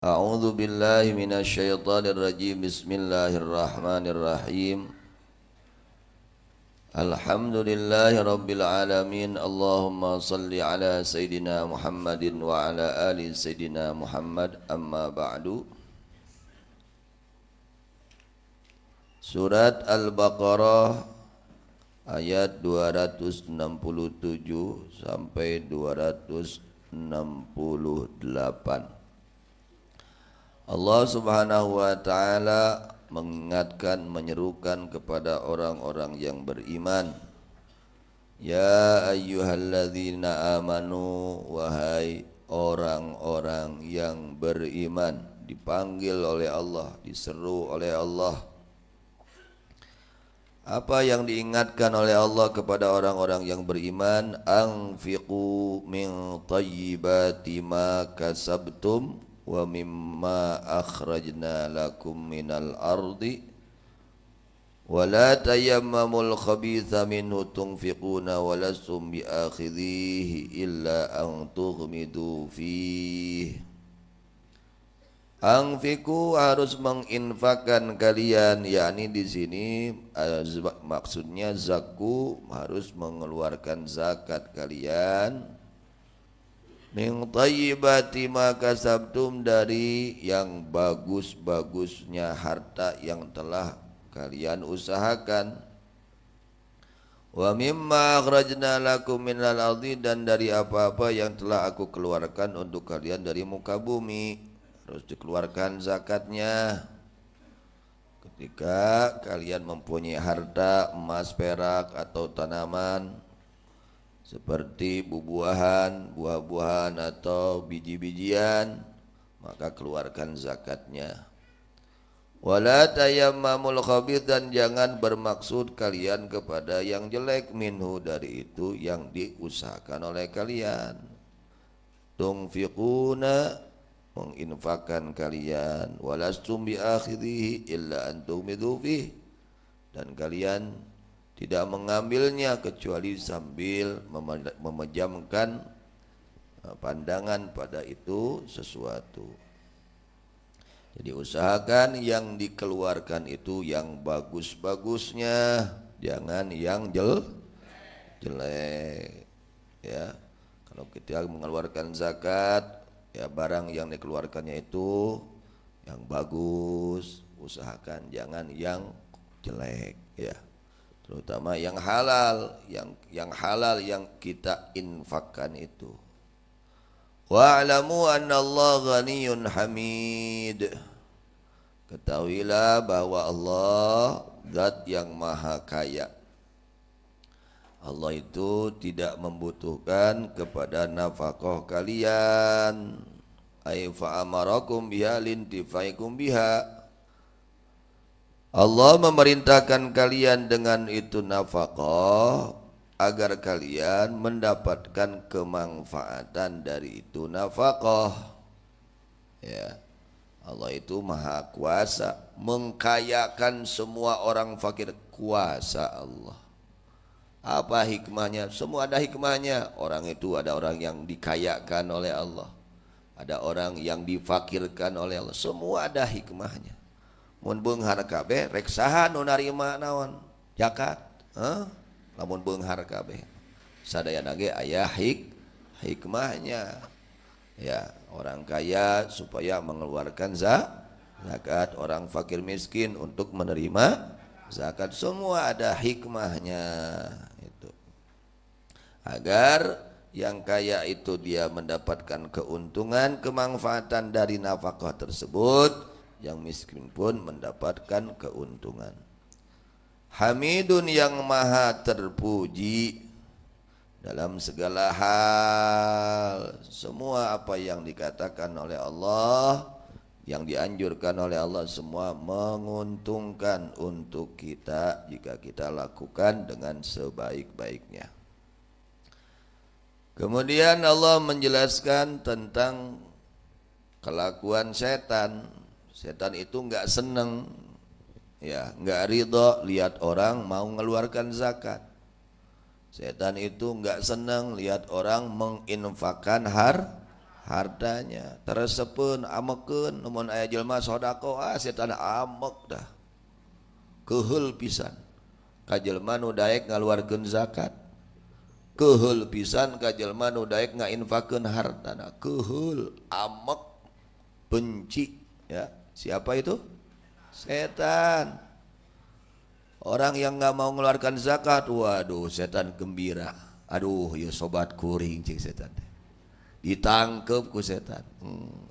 A'udzu billahi minasyaitonir rajim. Bismillahirrahmanirrahim. Alhamdulillahi rabbil alamin. Allahumma salli ala sayidina Muhammadin wa ala ali sayidina Muhammad. Amma ba'du. Surat Al-Baqarah ayat 267 sampai 268. Allah Subhanahu wa taala mengingatkan, menyerukan kepada orang-orang yang beriman. Ya ayyuhalladzina amanu, wahai orang-orang yang beriman, dipanggil oleh Allah, diseru oleh Allah. Apa yang diingatkan oleh Allah kepada orang-orang yang beriman? Anfiqu min thayyibati ma kasabtum wa mimma akhrajna lakum minal ardi wa la tayammamul khabitha minhu tunfiquna wa lastum biakhidhihi illa an tughmidu fihi. Anfiqu, harus menginfakkan kalian, yakni di sini maksudnya zaku, harus mengeluarkan zakat kalian. Min thayyibati ma kasabtum, dari yang bagus-bagusnya harta yang telah kalian usahakan. Wa mimma akhrajna lakum minal ardi, dan dari apa-apa yang telah aku keluarkan untuk kalian dari muka bumi. Harus dikeluarkan zakatnya. Ketika kalian mempunyai harta emas, perak atau tanaman seperti buah-buahan atau biji-bijian, maka keluarkan zakatnya. Wala tayammamul khabith, dan jangan bermaksud kalian kepada yang jelek, minhu, dari itu yang diusahakan oleh kalian. Tunfiquna, menginfakkan kalian, walastum biakhidhihi illa an tughmidu fihi, dan kalian tidak mengambilnya kecuali sambil memejamkan pandangan pada itu sesuatu. Jadi usahakan yang dikeluarkan itu yang bagus-bagusnya, jangan yang jelek. Ya, kalau kita mengeluarkan zakat, ya barang yang dikeluarkannya itu yang bagus, usahakan jangan yang jelek, ya. Terutama yang halal, yang halal yang kita infakkan itu. Wa'lamu anna Allah ghaniyun hamid. Ketahuilah bahwa Allah zat yang maha kaya. Allah itu tidak membutuhkan kepada nafkah kalian. Ay fa'amarakum biha lintifaikum biha. Allah memerintahkan kalian dengan itu nafkah agar kalian mendapatkan kemanfaatan dari itu nafkah. Ya. Allah itu maha kuasa, mengkayakan semua orang fakir, kuasa Allah. Apa hikmahnya? Semua ada hikmahnya. Orang itu, ada orang yang dikayakan oleh Allah, ada orang yang difakirkan oleh Allah. Semua ada hikmahnya. Mun beunghar kabeh rek saha nu narima naon? Zakat. Lamun beunghar kabeh sadayana ge aya hikmahnya. Ya, orang kaya supaya mengeluarkan zakat, orang fakir miskin untuk menerima zakat. Semua ada hikmahnya itu. Agar yang kaya itu dia mendapatkan keuntungan, kemanfaatan dari nafkah tersebut, yang miskin pun mendapatkan keuntungan. Hamidun, yang maha terpuji dalam segala hal. Semua apa yang dikatakan oleh Allah, yang dianjurkan oleh Allah, semua menguntungkan untuk kita jika kita lakukan dengan sebaik-baiknya. Kemudian Allah menjelaskan tentang kelakuan setan. Setan itu enggak seneng, ya, enggak ridho lihat orang mau mengeluarkan zakat. Setan itu enggak seneng lihat orang menginfakkan hartanya. Teresepeun amekeun namun aya jelema sodako setan amek dah. Keheul pisan ka jelema nu daek ngaluarkeun zakat. Keheul pisan ka jelema nu daek ngainfakeun hartana. Keheul, amek, benci ya. Siapa itu? Setan. Orang yang nggak mau mengeluarkan zakat, waduh setan gembira. Aduh ya sobat kuring cik setan. Ditangkep ku setan.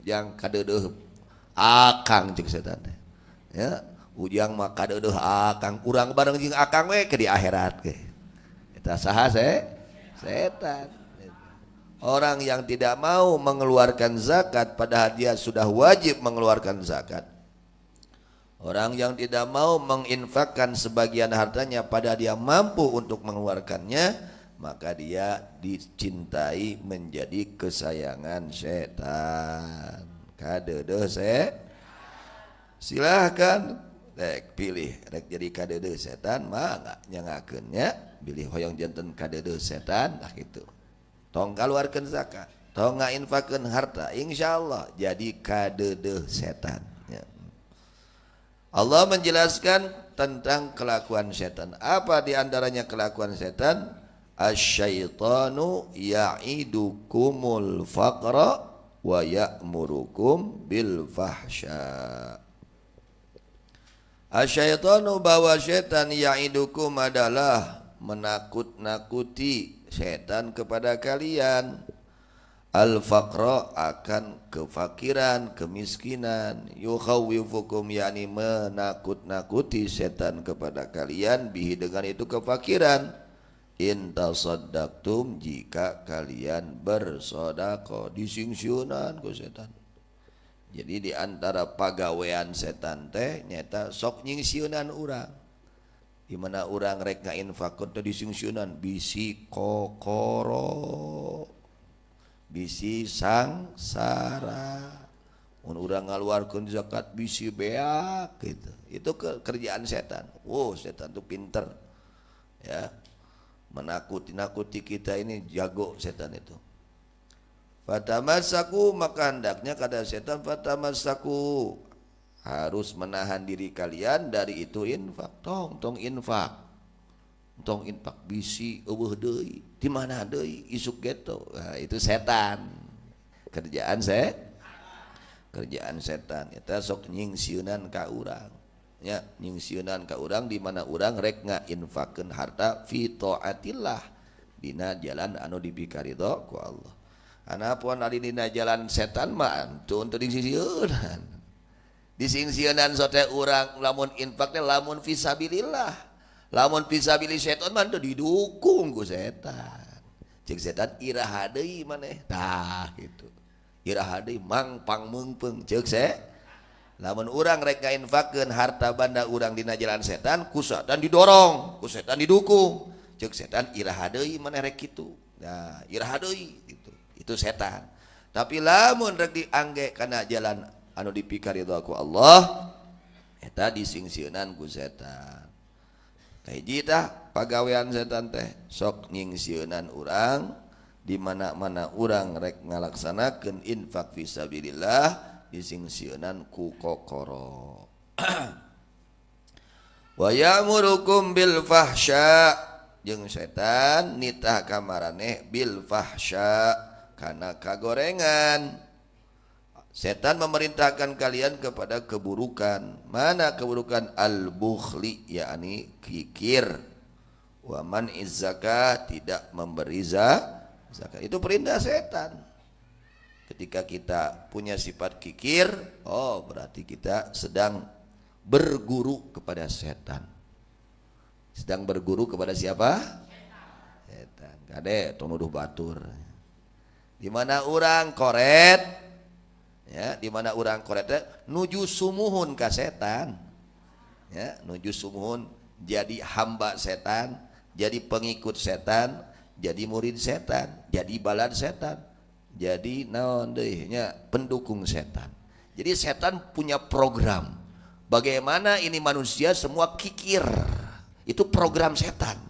Yang kadeudeuf akang cik setan. Ya, ujang mah kadeudeuf akang, urang bareng jeung akang we ke di akhirat ke. Eta saha setan. Orang yang tidak mau mengeluarkan zakat padahal dia sudah wajib mengeluarkan zakat. Orang yang tidak mau menginfakkan sebagian hartanya padahal dia mampu untuk mengeluarkannya, maka dia dicintai menjadi kesayangan setan. Kadeudeus silahkan rek pilih rek jadi kadeudeus setan mah enggak nyangakeun nya, pilih hoyong janten kadeudeus setan nah gitu. Tong kaluarkeun zakat, tong ngainfakkeun harta, insyaallah jadi kadeudeus setan. Allah menjelaskan tentang kelakuan setan. Apa diantaranya kelakuan setan? Asyaitanu ya'idukumul faqra wa ya'murukum bil fahsya. Asyaitanu bahwa setan ya'idukum adalah menakut-nakuti setan kepada kalian. Al-faqra akan kefakiran, kemiskinan. Yukhawifukum yakni menakut-nakuti setan kepada kalian bihi dengan itu kefakiran. In tasaddaqtum jika kalian bersodako, disingsiunan ku setan. Jadi di antara pagawean setan teh nyata sok nyingsiunan urang. Di mana urang rek ngainfakun teh disingsiunan bisi kokoro. Bisi sangsara, mun urang ngaluarkeun zakat bisi beak gitu. Itu kerjaan setan. Wow, setan itu pinter, ya, menakuti kita ini jago setan itu. Fatamassaku maka hendaknya kata setan fatamassaku harus menahan diri kalian dari itu infak. Tong infak. Tong infak bisi eueuh deui di mana deui isuk geto. Nah, itu setan. Kerjaan setan eta sok nyingsieunan ka urang. Ya, nyingsieunan ka urang di mana urang rek ngainfakkeun harta fi taatillah dina jalan anu dipikaridho ku Allah. Anapun ari dina jalan setan mah teu disingsieunan. Disingsieunan sote urang lamun infak teh lamun fisabilillah. Lamun fisabilillah setan mah didukung ku setan. Cek setan iraha deui maneh. Tah gitu. Iraha deui mang pangmeungpeung ceuk lamun urang rek ngainfakkeun harta banda urang dina jalan setan ku setan didorong, ku setan didukung. Ceuk setan iraha deui maneh rek kitu. Nah, iraha deui gitu. Itu setan. Tapi lamun rek diangge kana jalan anu dipikaridho ku Allah, eta disingsieunan ku setan. Hiji tah pagawean setan teh sok nyingsieunan urang di mana-mana urang rek ngalaksanakeun infak fisabilillah disingsieunan ku kokoro. Wa ya'murukum bil fahsya jeung setan nitah ka maraneh bil fahsya kana kagorengan. Setan memerintahkan kalian kepada keburukan. Mana keburukan? Al-bukhli, yakni kikir. Wa man'iz zakah, tidak memberi zakat. Itu perintah setan. Ketika kita punya sifat kikir, oh berarti kita sedang berguru kepada setan. Sedang berguru kepada siapa? Setan. Kade tong nuduh batur. Di mana orang koret, ya, di mana urang koret nuju sumuhun ka setan, ya, nuju sumuhun jadi hamba setan, jadi pengikut setan, jadi murid setan, jadi balad setan, jadi naon deui nya pendukung setan. Jadi setan punya program bagaimana ini manusia semua kikir. Itu program setan.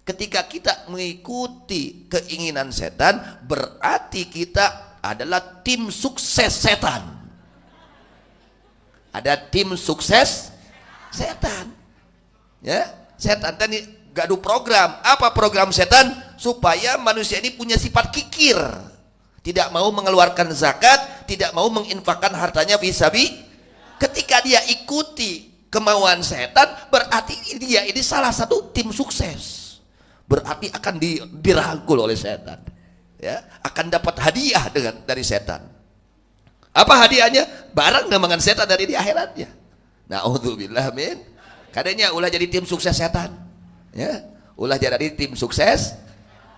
Ketika kita mengikuti keinginan setan berarti kita adalah tim sukses setan. Ada tim sukses setan. Ya, setan tadi gaduh program. Apa program setan? Supaya manusia ini punya sifat kikir. Tidak mau mengeluarkan zakat, tidak mau menginfakkan hartanya fisabi. Ketika dia ikuti kemauan setan, berarti dia ini salah satu tim sukses. Berarti akan dirangkul oleh setan. Ya, akan dapat hadiah dari setan. Apa hadiahnya? Barang dengan setan dari di akhiratnya. Na'udzubillah min. Kadanya ulah jadi tim sukses setan. Ya, ulah jadi tim sukses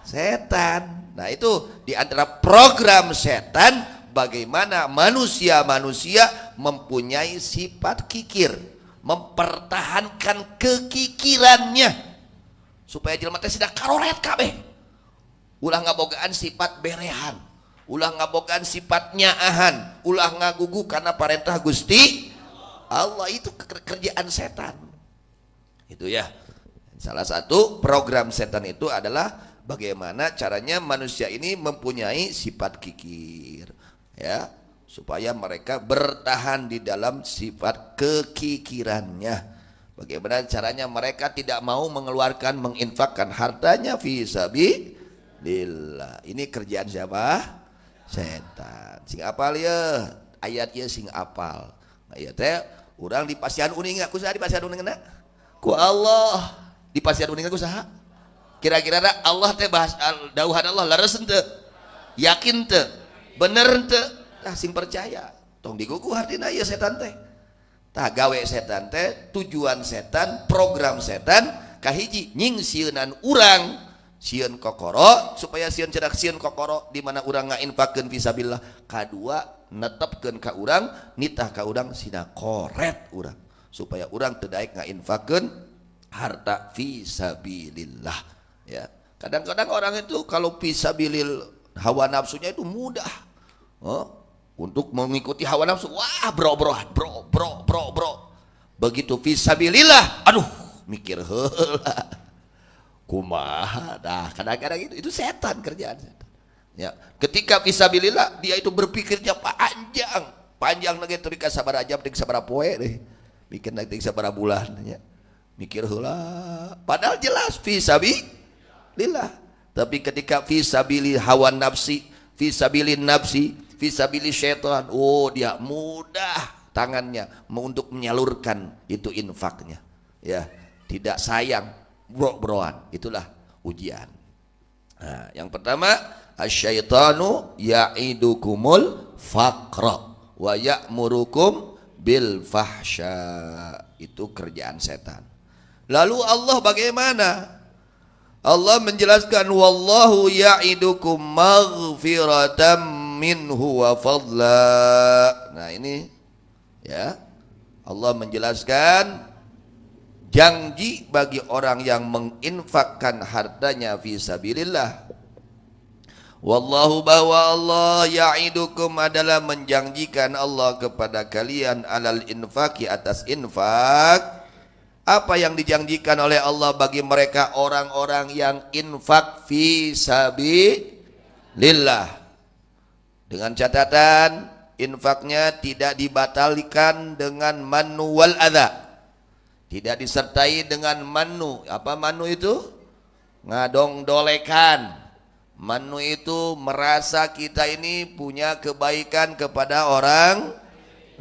setan. Nah, itu di antara program setan, bagaimana manusia-manusia mempunyai sifat kikir, mempertahankan kekikirannya supaya jelema teh sidak karoret kabeh. Ulah ngabogaan sifat berehan, ulah ngabogaan sifat nyaahan, ulah ngagugu karena perintah Gusti Allah. Itu kerjaan setan. Itu ya. Salah satu program setan itu adalah bagaimana caranya manusia ini mempunyai sifat kikir, ya, supaya mereka bertahan di dalam sifat kekikirannya. Bagaimana caranya mereka tidak mau mengeluarkan, menginfakkan hartanya fi sabilillah. Ini kerjaan siapa? Setan. Sing apal ya ayatnya, sing apal ayatnya. Orang di pasian uning, aku saha di pasian uning na? Ku Allah di pasian uning aku saha? Kira-kira Allah teh bahas dauhan Allah laras henteu? Yakin teu? Bener henteu? Tah sing percaya. Tong digugu hartina ieu setan teh. Tah gawe setan teh, tujuan setan, program setan kahiji nyingsieunan urang sieun kokoro supaya sieun cedak sieun kokoro di mana urang ngainfakkeun fisabilillah. Kadua netepkeun ka urang, nitah ka urang sina koret urang supaya urang teu daek ngainfakkeun harta fisabilillah. Ya, kadang-kadang orang itu kalau fisabilil hawa nafsunya itu mudah, untuk mengikuti hawa nafsu. Wah, bro. Begitu fisabilillah, aduh, mikir heula. Kumaha? Dah, kadang-kadang itu setan, kerjaan setan. Ya, ketika fisabilillah dia itu berpikirnya panjang lagi teu ka sabaraha jam, teu sabaraha poe deh. Mikir teu sabaraha bulan ya. Mikir heula. Padahal jelas fisabilillah. Tapi ketika fisabilil hawa nafsi, fisabilin nafsi, fisabilil syaitan, oh dia mudah tangannya untuk menyalurkan itu infaknya. Ya, tidak sayang, bro-broan. Itulah ujian. Nah, yang pertama, asyaitanu ya'idukumul faqra wa ya'murukum bil fahsya. Itu kerjaan setan. Lalu Allah bagaimana? Allah menjelaskan wallahu ya'idukum maghfiratan minhu wa fadla. Nah, ini ya, Allah menjelaskan janji bagi orang yang menginfakkan hartanya fi sabilillah. Wallahu, bahwa Allah ya'idukum adalah menjanjikan Allah kepada kalian alal infaki, atas infak. Apa yang dijanjikan oleh Allah bagi mereka orang-orang yang infak fi sabilillah? Dengan catatan infaknya tidak dibatalkan dengan mannu wal adza. Tidak disertai dengan mannu. Apa mannu itu? Ngadong-dolekan. Mannu itu merasa kita ini punya kebaikan kepada orang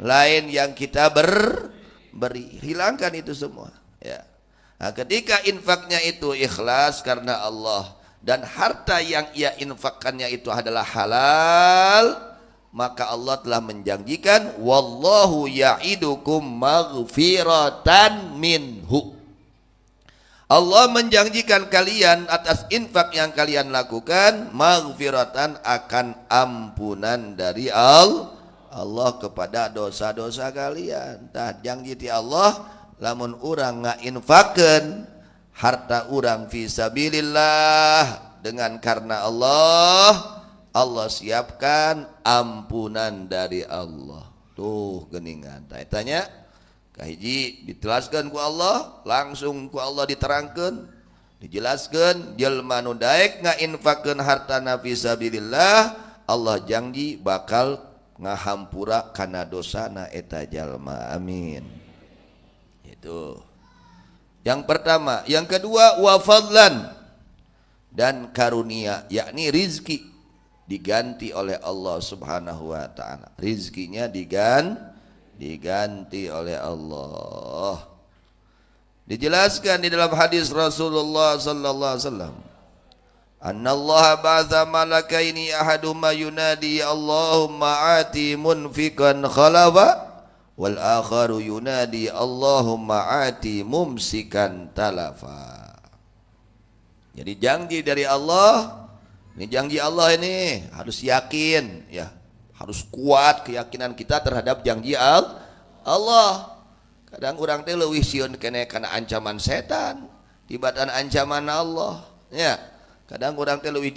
lain yang kita beri. Hilangkan itu semua ya. Nah, ketika infaknya itu ikhlas karena Allah dan harta yang ia infakkannya itu adalah halal, maka Allah telah menjanjikan wallahu ya'idukum maghfiratan minhu. Allah menjanjikan kalian atas infak yang kalian lakukan maghfiratan, akan ampunan dari Allah kepada dosa-dosa kalian. Tah janji ti Allah, lamun urang ngainfakkeun harta urang fi sabilillah dengan karena Allah, Allah siapkan ampunan dari Allah. Tuh geuningan. Tanya kahiji ditelaskeun ku Allah, langsung ku Allah diterangkeun, dijelaskeun jelema nu daek ngainfakkeun hartana fi sabilillah Allah janji bakal ngahampura kana dosana eta jalma. Amin. Itu yang pertama. Yang kedua, wa fadlan, dan karunia, yakni rizki diganti oleh Allah Subhanahu wa taala. Rizkinya diganti oleh Allah. Dijelaskan di dalam hadis Rasulullah sallallahu alaihi wasallam, annallaha ba'atha malakaini ahaduhuma yunadi Allahumma ati munfiqan khalafa wal akharu yunadi Allahumma ati mumsikan talafa. Jadi janji dari Allah, ini janji Allah ini harus yakin ya, harus kuat keyakinan kita terhadap janji Allah. Kadang orang teh leuwih sieun keneh kana ancaman setan tibatan ancaman Allah ya. Kadang orang teh leuwih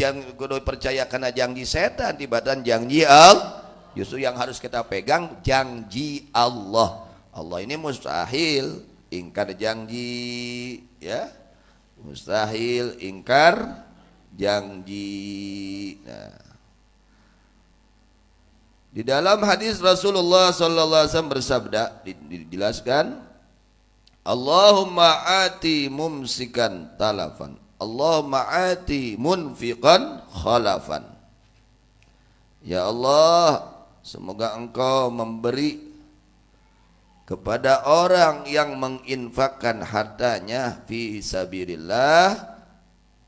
percaya kana janji setan tibatan janji Allah. Justru yang harus kita pegang janji Allah. Allah ini mustahil ingkar janji ya. Mustahil ingkar janji. Nah, di dalam hadis Rasulullah sallallahu alaihi wasallam bersabda, dijelaskan, Allahumma ati mumsikan talafan, Allahumma ati munfiqan khalafan. Ya Allah, semoga Engkau memberi kepada orang yang menginfakkan hartanya fi sabilillah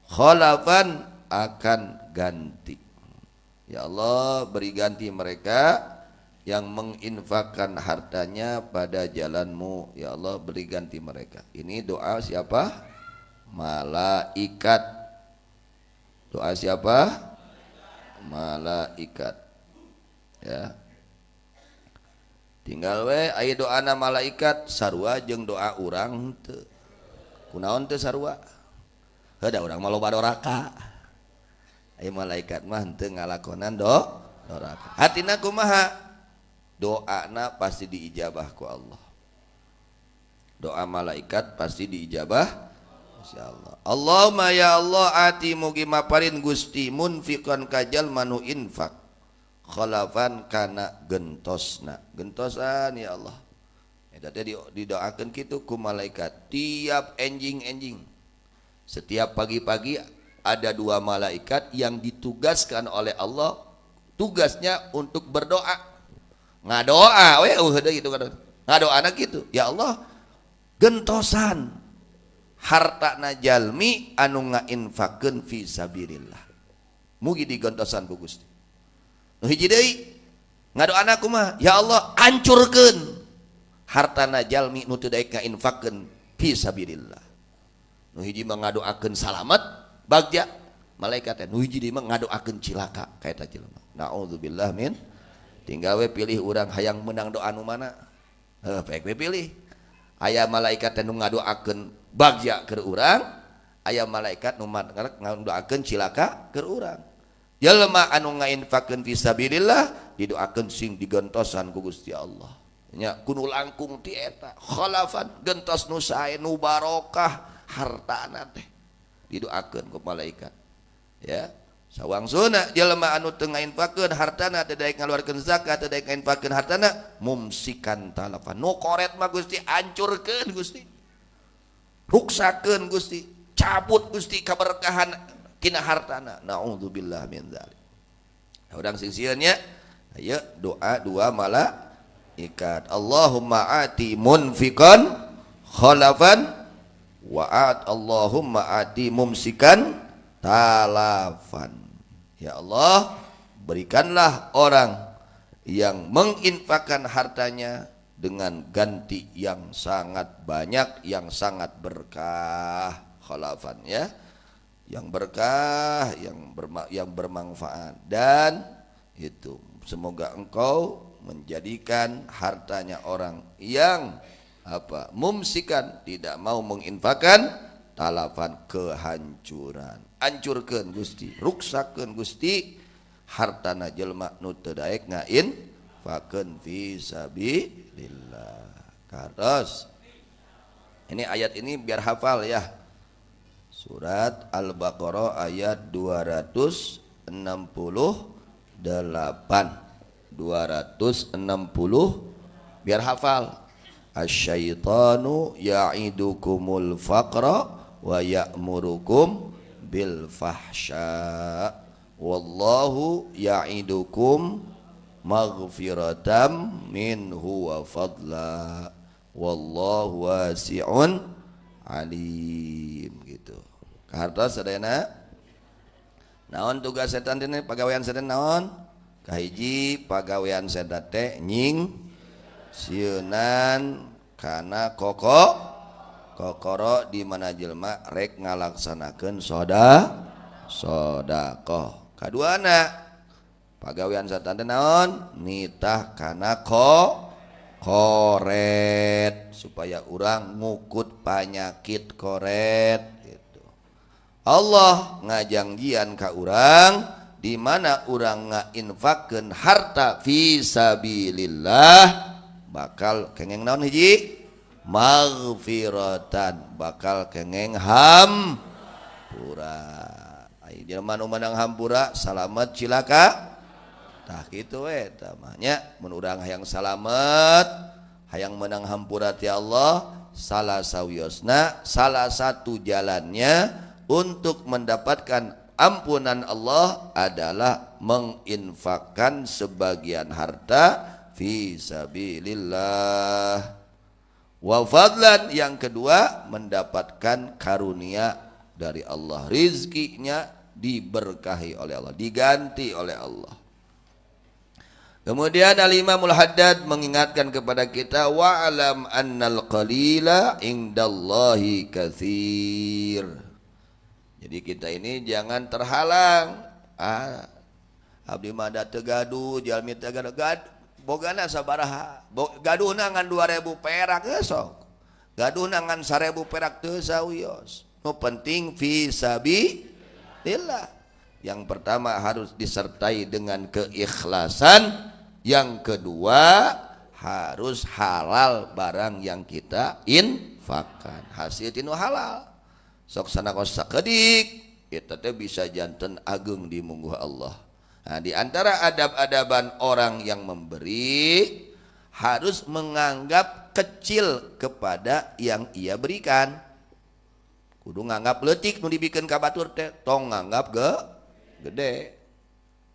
khalafan, akan ganti. Ya Allah, beri ganti mereka yang menginfakkan hartanya pada jalan-Mu. Ya Allah, beri ganti mereka. Ini doa siapa? Malaikat. Doa siapa? Malaikat. Ya. Tinggal we aya doana malaikat sarua jeung doa urang teu. Kunaon teu sarua? Heuda urang mah loba doraka. Aya malaikat mah henteu ngalakonan doraka. Hatina kumaha? Doana pasti diijabah ku Allah. Doa malaikat pasti diijabah insyaallah. Allahumma ya Allah ati mugi maparin Gusti munfiqan kajal manu infak khalafan kana gentosna. Gentosan ya Allah. Eta teh didoakeun kitu ku malaikat tiap enjing-enjing. Setiap pagi-pagi ada 2 malaikat yang ditugaskan oleh Allah, tugasnya untuk berdoa. Ngadoa we deui gitu kan. Ngadoana kitu. Ya Allah, gentosan hartana jalmi anu ngainfakeun fi sabilillah. Mugi digentosan ku Gusti. Nu hiji deui ngadoana kumaha? Ya Allah, hancurkeun hartana jalmi nu teu daek ngainfakeun fi sabilillah. Nu hiji mah ngadoakeun salamet bagja malaikat, nu hiji deui mah ngadoakeun cilaka ka eta jelema. Naudzubillah min. Tinggal we pilih urang hayang menang doa nu mana. Baik we pilih. Aya malaikat nu ngadoakeun bagja keur urang, aya malaikat nu ngadoakeun cilaka keur urang. Jelema anu ngainfakeun fisabilillah didoakeun sing digentosan ku Gusti Allah. Nya kudu langkung ti eta khalafan, gentos nu sae nu barokah hartana teh didoakeun ku malaikat. Ya. Sawangsuna jelema anu teu ngainfakeun hartana teu daek ngaluarkeun zakat, teu daek ngainfakeun hartana mumsikan talafan. Nu koret mah Gusti hancurkeun Gusti. Ruksakeun Gusti, cabut Gusti kaberkahan kina hartana. Naudzubillah min dzalik. Urang sing sieun nya aya doa 2 malaikat. Allahumma ati munfiqan khalafan wa Allahumma ati mumsikan talafan. Ya Allah, berikanlah orang yang menginfakkan hartanya dengan ganti yang sangat banyak, yang sangat berkah. Khalafan ya, yang berkah, yang bermanfaat. Dan itu semoga engkau menjadikan hartanya orang yang mumsikan, tidak mau menginfakkan, talafan, kehancuran. Hancurkeun Gusti, ruksakeun Gusti hartana jelema nu teu daek ngainfakeun fi sabilillah. Kados. Ini ayat ini biar hafal ya. Surat Al-Baqarah ayat 262. biar hafal. Asyaitanu ya'idukumul faqra wa ya'murukum bil fahsya wallahu ya'idukum maghfiratam minhu wa fadla wallahu wasi'un alim gitu. Kartos sadayana naon tugas setan ini pagawean setan naon? Kahiji pagawean setan teh nying sieunan kana kokoro di mana jelema rek ngalaksanakeun sedekah. Kaduana pagawean setan teh naon? Nitah kana koret supaya urang ngukut penyakit koret gitu. Allah ngajangjian ka urang di mana urang ngainfakkeun harta fi sabilillah bakal kengeng naon hiji? Maghfiratan, bakal kengeng hampura. Ai jelema nu menang hampura salamet cilaka. Tah kitu we tamanya mun urang hayang salamet, hayang menang hampura ti Allah, salah satu jalannya untuk mendapatkan ampunan Allah adalah menginfakkan sebagian harta fi sabilillah. Wa fadlan, yang kedua mendapatkan karunia dari Allah, rizkinya diberkahi oleh Allah, diganti oleh Allah. Kemudian Al-Imamul Haddad mengingatkan kepada kita, wa'alam annal qalila indallahi katsir. Jadi kita ini jangan terhalang. Abdi mah teu gaduh, jalmi teu gaduh, bogana sabaraha? Gaduhna ngan 2000 perak sok. Gaduhna ngan 1000 perak teu sawios. Nu penting fi sabilillah. Yang pertama harus disertai dengan keikhlasan. Yang kedua harus halal barang yang kita infakkan, hasil tinu halal. Sok sanakos sakedik eta teh bisa janten agung di mungguh Allah. Nah, di antara adab-adaban orang yang memberi harus menganggap kecil kepada yang ia berikan. Kudu nganggap leutik nu dibikeun ka batur teh, tong nganggap gede.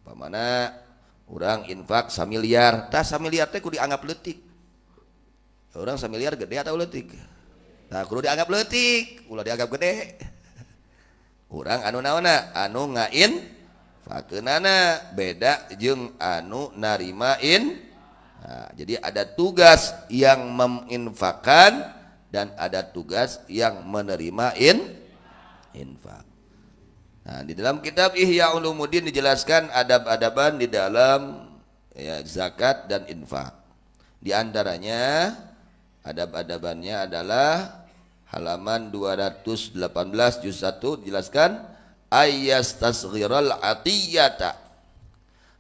Pamana urang infak 1 miliar, tah 1 miliar teh kudu dianggap leutik. Urang 1 miliar gede atau leutik? Tah kudu dianggap leutik, ulah dianggap gede. Urang anu naonna? Anu ngainfakeunana beda jeung anu narimain. Nah, jadi ada tugas yang menginfakkan dan ada tugas yang menerima infak. Nah, di dalam kitab Ihya Ulumuddin dijelaskan adab-adaban di dalam zakat dan infak. Di antaranya adab-adabannya adalah halaman 218 juz 1 dijelaskan ayyastasghiral atiyata.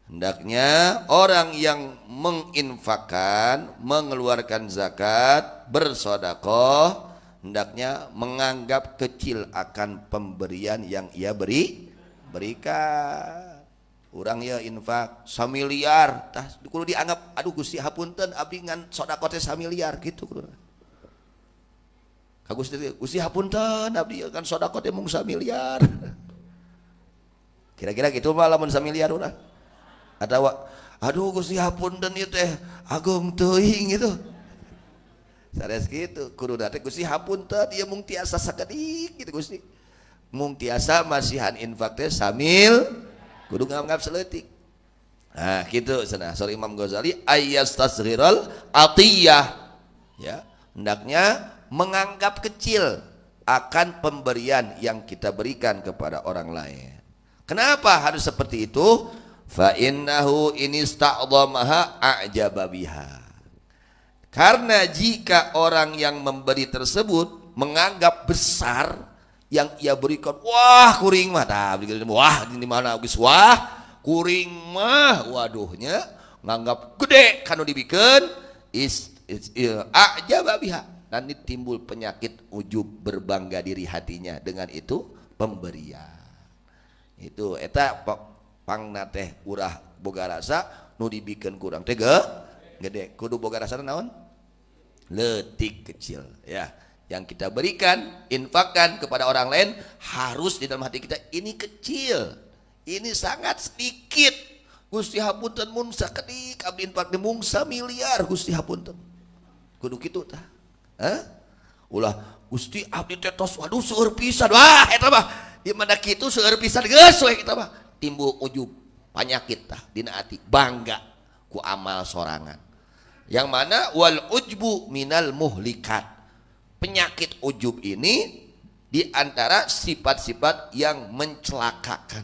Hendaknya orang yang menginfakkan, mengeluarkan zakat, bersedekah, hendaknya menganggap kecil akan pemberian yang ia berikan. Urang ya infak 1 miliar, tah kudu dianggap aduh Gusti hapunten abdi ngan sedekah teh 1 miliar gitu kudu. Ka Gusti hapunten abdi kan sedekah teh mung 1 miliar. Kira-kira gitu mah lamun 1 miliar urang. Atawa aduh Gusti hapunten ieu teh agung teuing gitu. Sanes gitu, kudu teh Gusti hapunten ieu mung tiasa sakedik gitu Gusti. Mung tiasa masihan infak teh samil kudu nganggap seleutik. Nah, gitu cenah sor Imam Ghazali ayyastasghiral atiyah. Ya, hendaknya menganggap kecil akan pemberian yang kita berikan kepada orang lain. Kenapa harus seperti itu? Fa innahu inista'dhamaha a'jaba biha. Karena jika orang yang memberi tersebut menganggap besar yang ia berikan, wah kuring mah, wah di mana geus wah kuring mah, waduhnya nganggap gede kanu dibikeun a'jaba biha. Nanti timbul penyakit ujub, berbangga diri hatinya dengan itu pemberian. Itu eta pangna teh urah boga rasa nu dibikeun kurang teh gede kudu boga rasa naon leutik kecil ya yang kita berikan infakkan kepada orang lain harus di dalam hati kita ini kecil ini sangat sedikit Gusti hapunten mun sakedik abdi infak di mungsa miliar Gusti hapunten kudu kitu tah ulah Gusti abdi teh tos waduh seueur pisan wah eta mah ieu mah da kitu seueur pisan geus we kita mah timbul ujub penyakit tah dina ati bangga ku amal sorangan yang mana wal ujbu minal muhlikat penyakit ujub ini diantara sifat-sifat yang mencelakakan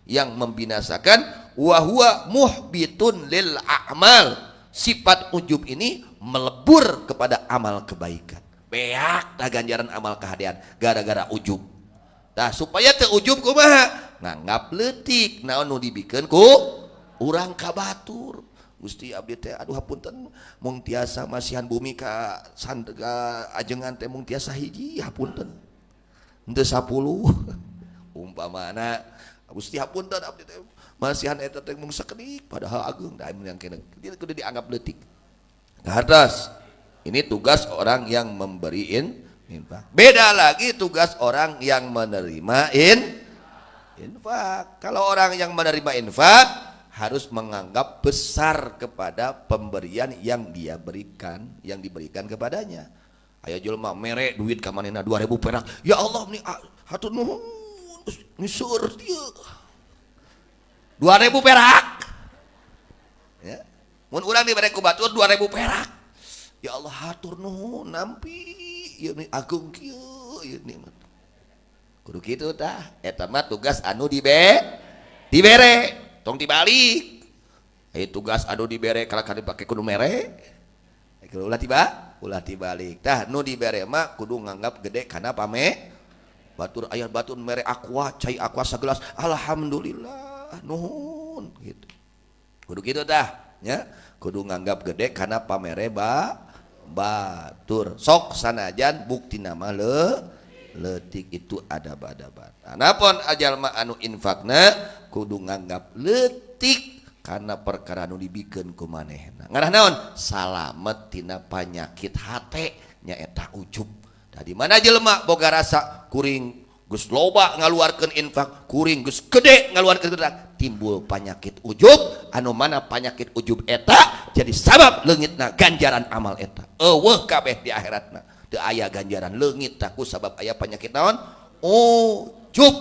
yang membinasakan wahwa muhbitun lil a'mal sifat ujub ini melebur kepada amal kebaikan beak dah ganjaran amal kahadean gara-gara ujub tah supaya teu ujub kumaha nganggap leutik naon nu dibikeun ku urang kabatur Gusti abdi teh aduh hapunten mung tiasa masihan bumi ka ajengan teh mung tiasa hiji hapunten henteu 10 umpamana Gusti hapunten abdi teh masihan eta teh mung sakedik padahal ageung da yang kena dia kudu dianggap leutik ke atas ini tugas orang yang memberi infak beda lagi tugas orang yang menerima infak kalau orang yang menerima infak harus menganggap besar kepada pemberian yang dia berikan yang diberikan kepadanya aya jelema mere duit ka manehna 2000 perak ya Allah ni hatur nuhun ni seueur dieu 2000 perak ya mun urang dibere ku batur 2000 perak ya Allah hatur nuhun nampi ieu ni agung kieu ieu ni kudu kitu tah eta mah tugas anu dibere tong dibalik tugas anu dibere kalakana dipake kudu mere ulah dibalik tah nu dibere mah kudu nganggap gede kana pame batur aya batur mere aqua cai aqua sagelas alhamdulillah nuhun gitu kudu kitu tah nya kudu nganggap gede kana pamere batur sok sanajan bukti nama leutik itu adab-adaban. Anapun ajalma anu infakna kudu nganggap leutik karena perkara anu dibikeun ku manehna. Ngaranna naon? Salamet tina panyakit hate nyaeta ujub. Tadi mana jelema boga rasa kuring geus loba ngaluarkeun infak, kuring geus gede ngaluarkeun infak, timbul panyakit ujub anu mana panyakit ujub eta jadi sabab leungitna ganjaran amal eta. Eueuh kabeh di akhiratna. Teu aya ganjaran leungit tah ku sabab aya penyakit naon ujub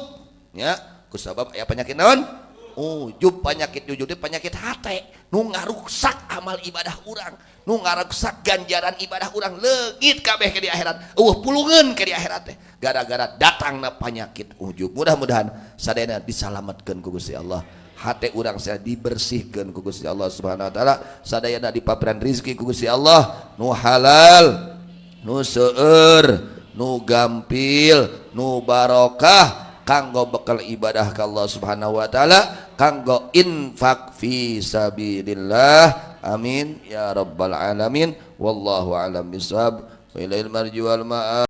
nya ku sabab aya penyakit naon ujub penyakit ujub teh penyakit hate nu ngaruksak amal ibadah urang nu ngaruksak ganjaran ibadah urang leungit kabeh ke di akhirat pulungeun ke di akhirat teh gara-gara datangna penyakit ujub mudah-mudahan sadayana disalametkeun ku Gusti Allah hate urang saya dibersihkeun ku Gusti Allah Subhanahu wa taala sadayana dipaparan rezeki ku Gusti Allah nu halal nu seueur nu gampil nu barokah kanggo bekal ibadah ka Allah Subhanahu wa taala kanggo infak fi sabilillah amin ya rabbal alamin wallahu alam bisawab wa ilal marji wal ma'ab